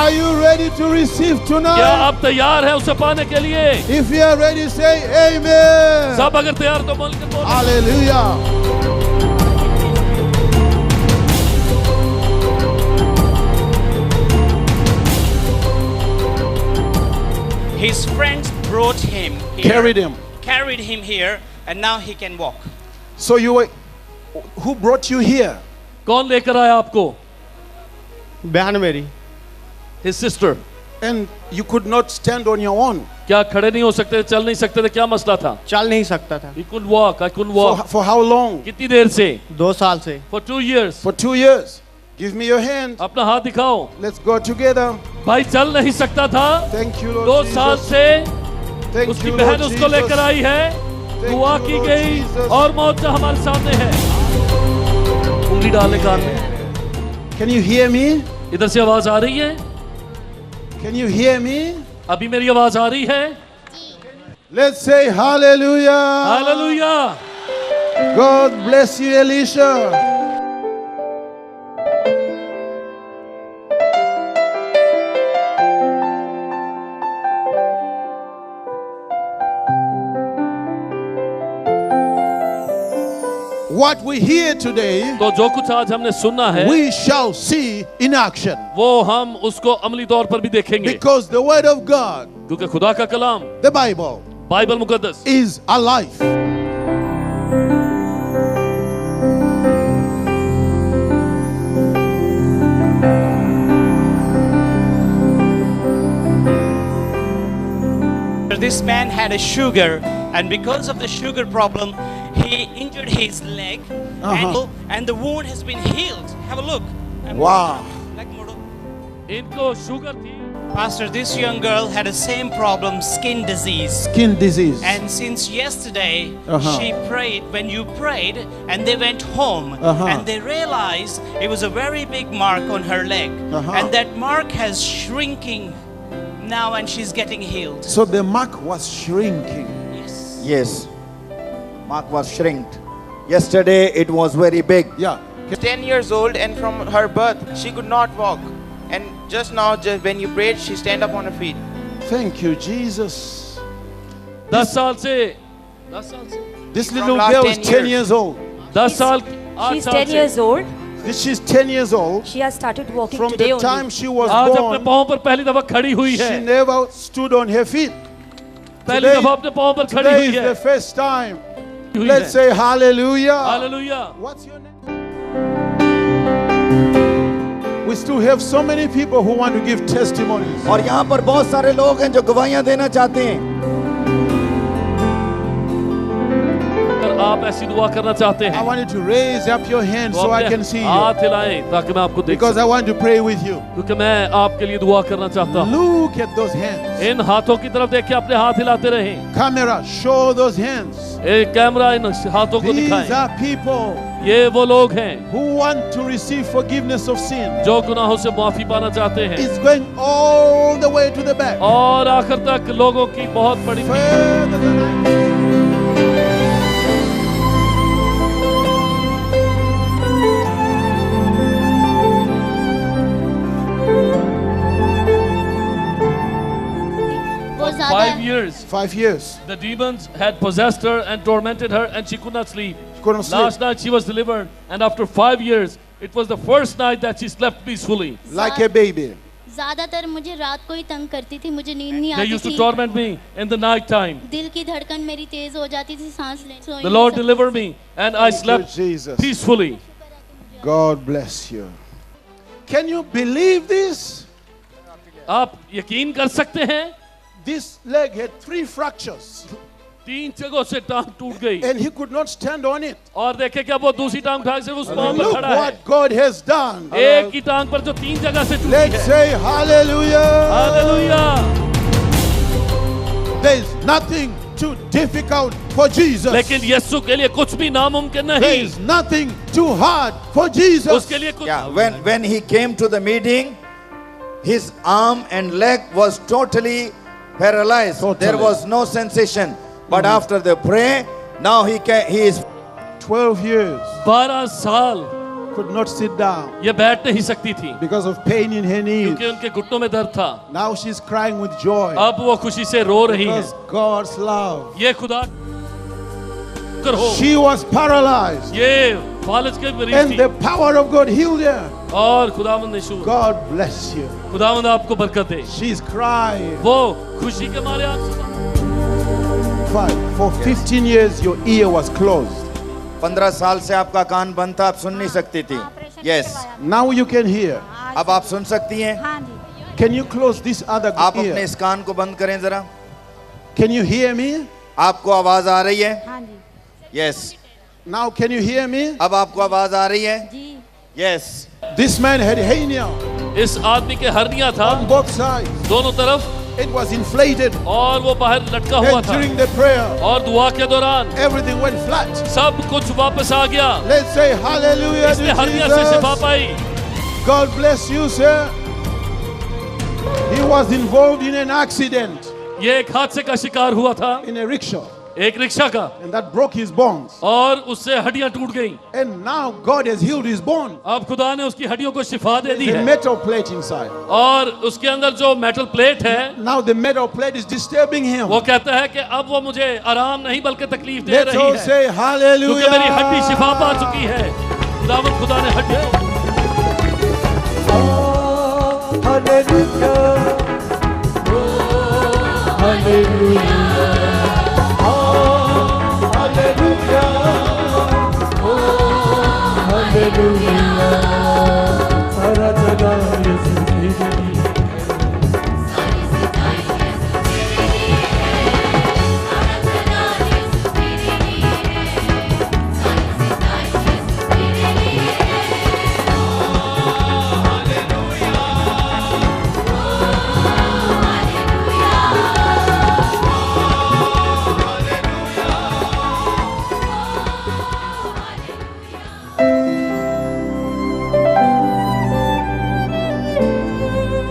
Are you ready to receive क्या tonight? आप तैयार हैं उसे पाने के लिए? If you are ready, say amen. सब अगर तैयार तो बोलकर बोलो। Hallelujah. His friends brought him here, Carried him. here, and now he can walk. So who brought you here? कौन लेकर आया आपको? बहन मेरी। His sister. And you could not stand on your own. क्या खड़े नहीं हो सकते थे, चल नहीं सकते थे, क्या मसला था? चल नहीं सकता था। He couldn't walk, I couldn't walk. For how long? कितनी देर से? 2 साल से। For 2 years. For 2 years. Give me your hand. अपना हाथ दिखाओ। Let's go together. भाई चल नहीं सकता था। Thank you, Lord 2 साल Jesus. से Thank उसकी you, बहन Lord उसको लेकर Jesus. आई है, दुआ you, की Lord गई Jesus. और मौत हमारे सामने है। उंगली डालने कान में। Can you hear me? इधर से आवाज आ रही है? Can you hear me? अभी मेरी आवाज आ रही है? Let's say hallelujah. Hallelujah. God bless you, Elisha. What we hear today, तो जो कुछ आज हमने सुना है, we shall see in action. वो हम उसको अमली तौर पर भी देखेंगे। Because the word of God, क्योंकि खुदा का कलाम, the Bible, बाइबल मुकद्दस, is alive. This man had a sugar, and because of the sugar problem, he injured his leg, and the wound has been healed. Have a look. Wow. इनको sugar थी। Pastor, this young girl had the same problem, skin disease. Skin disease. And since yesterday, she prayed, when you prayed, and they went home, and they realized it was a very big mark on her leg. And that mark has shrinking now, and she's getting healed. So the mark was shrinking. Yes. Yes, mark was shrinked. Yesterday it was very big. Yeah. 10 years old, and from her birth she could not walk, and just now, when you prayed, she stand up on her feet. Thank you, Jesus. 10 साल से This From little last girl is 10 10 years. years old. 10 साल, 8 She's साल 10 से years old. She's 10 years old. She has started walking From today the only. time she was आज अपने born, पांव पर पहली दफा खड़ी हुई है। she never stood on her feet. पहली Today- दफा अपने पांव पर खड़ी Today हुई is है। the first time. हुई Let's है। say hallelujah. Hallelujah. What's your name? We still have so many people who want to give testimonies. और यहाँ पर बहुत सारे लोग हैं जो गवाहियां देना चाहते हैं। अगर आप ऐसी दुआ करना चाहते I हैं, want you to raise up your hand तो so I अपने can see you. हाथ हिलाएं ताकि मैं आपको देख Because I want to pray with you. सकूं। क्योंकि मैं आपके लिए दुआ करना चाहता हूँ। Look at those hands. इन हाथों की तरफ देख के अपने हाथ हिलाते रहें। Camera, show those hands. एक कैमरा इन हाथों को These दिखाएं। are people ये वो लोग हैं who want to receive forgiveness of sin. जो गुनाहों से माफी पाना चाहते हैं It's going all the way to the back. और आखिर तक लोगों की बहुत बड़ी Further than I. वो 5 years 5 years. the demons had possessed her and tormented her and she could not sleep. Couldn't sleep. Last night she was delivered and after 5 years it was the first night that she slept peacefully. Like a baby. ज्यादातर मुझे रात को ही तंग करती थी, मुझे नींद नहीं They आती used to थी, torment me in the night time. दिल की धड़कन मेरी तेज हो जाती थी, सांस ले सोई The नहीं Lord सकती delivered थी। me and I Thank you, slept Jesus. peacefully. God bless you. Can you believe this? आप यकीन कर सकते हैं This leg had 3 fractures 3 जगहों से टांग टूट गई and he could not stand on it. और देखे क्या वो दूसरी टांग उठा के सिर्फ उस पांव पर Look खड़ा है what God has done. एक ही टांग पर जो 3 जगह से टूटी Let's है say hallelujah. Hallelujah There is nothing too difficult for Jesus. लेकिन यीशु के लिए कुछ भी नामुमकिन There नहीं is nothing too hard for Jesus. उसके लिए कुछ Yeah, when he came to the meeting, his arm and leg was totally paralyzed. Totally. There was no sensation. But after the prayer, now he is 12 years. 12 साल could not sit down ये बैठ नहीं सकती थी because of pain in her knees. क्योंकि उनके घुटनों में दर्द था। Now she's crying with joy अब वो खुशी से रो रही है। because God's love. ये खुदा कर हो। She was paralyzed ये फालज के मरीज and थी the power of God healed her. और खुदावंद यीशु God bless you. खुदावंद आपको बरकत दे। She's crying. वो खुशी के मारे आप For 15 years your ear was closed. 15 साल से आपका कान बंद था, आप सुन नहीं सकती थी। Yes, Now you can hear. अब आप सुन सकती हैं। हाँ जी। Can you close this other आप अपने ear? इस कान को बंद करें जरा। Can you hear me? आपको आवाज आ रही है? हाँ जी। Yes. Now can you hear me? अब आपको आवाज आ रही है? जी। Yes. This man had hernia इस आदमी के हरनिया था on both sides. दोनों तरफ It was inflated. और वो बाहर लटका हुआ And था during the prayer, और दुआ के दौरान everything went flat. सब कुछ वापस आ गया। Let's say hallelujah इसने to हरनिया से शिफा Jesus. Pi. God bless you, sir. He was involved in an accident ये एक हादसे का शिकार हुआ था in a rickshaw, एक रिक्शा का and that broke his bones. और उससे हड्डियां टूट गईं। And now God has healed his bone. अब खुदा ने उसकी हड्डियों को शिफा दे दी The है metal plate inside. और उसके अंदर जो मेटल प्लेट है Now the metal plate is disturbing him. वो कहता है कि अब वो मुझे आराम नहीं बल्कि तकलीफ दे Let's रही all है say क्योंकि मेरी हड्डी hallelujah. शिफा पा चुकी है। खुदावंद खुदा ने हड्डी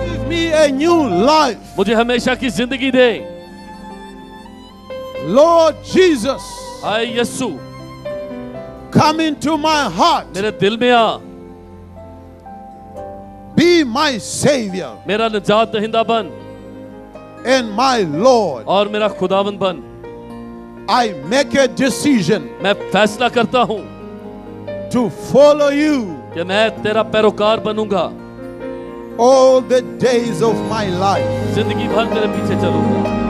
Give me a new life. मुझे हमेशा की जिंदगी दे। Lord Jesus, आए Yesu come into my heart. मेरे दिल में आ, Be my Savior मेरा निजात दहिंदा बन and my Lord. और मेरा खुदावंद बन। I make a decision मैं फैसला करता हूँ to follow you कि मैं तेरा पैरोकार बनूंगा, all the days of my life. जिंदगी भर तेरे पीछे चलूंगा।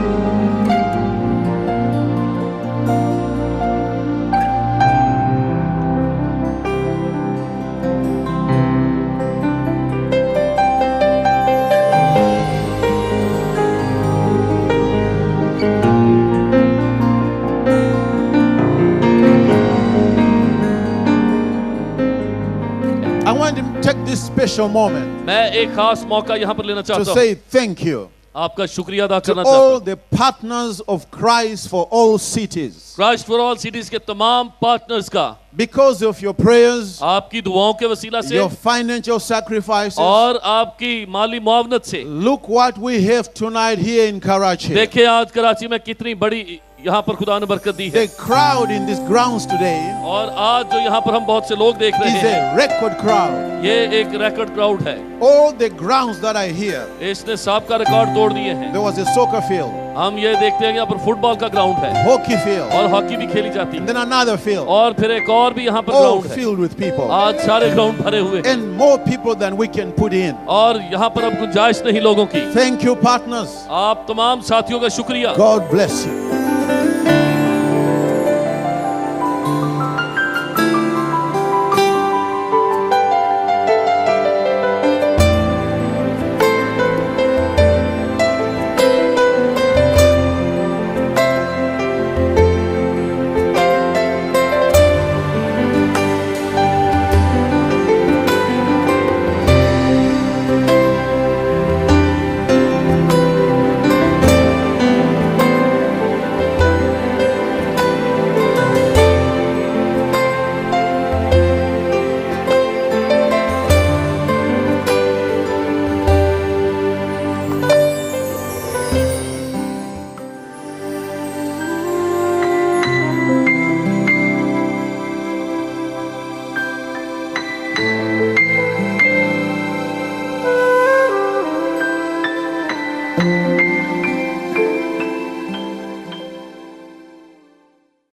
I want to take this special moment मैं एक खास मौका यहाँ पर लेना to चाहता हूँ, say thank you आपका शुक्रिया अदा to करना चाहता all हूँ। the partners of Christ for all cities. Christ for all cities के तमाम पार्टनर्स का Because of your prayers, आपकी दुआओं के वसीला से your financial sacrifices, और आपकी माली मुआवनत से look what we have tonight here in Karachi. देखे आज कराची में कितनी बड़ी यहाँ पर खुदा ने बरकत दी है। The crowd in these grounds today और आज जो यहाँ पर हम बहुत से लोग देख रहे is हैं, a record crowd. ये एक रिकॉर्ड क्राउड है। All the grounds that are here, इसने सब का रिकॉर्ड तोड़ दिए हैं। there was a soccer field, हम ये देखते हैं कि यहाँ पर फुटबॉल का ग्राउंड है hockey field, और हॉकी भी खेली जाती and है then another field, और फिर एक और भी यहाँ पर all ग्राउंड है। filled with people. आज सारे ग्राउंड भरे हुए हैं And more people than we can put in. और यहाँ पर अब गुंजाइश नहीं लोगों की। Thank you, partners. आप तमाम साथियों का शुक्रिया। God bless you. Hallelujah.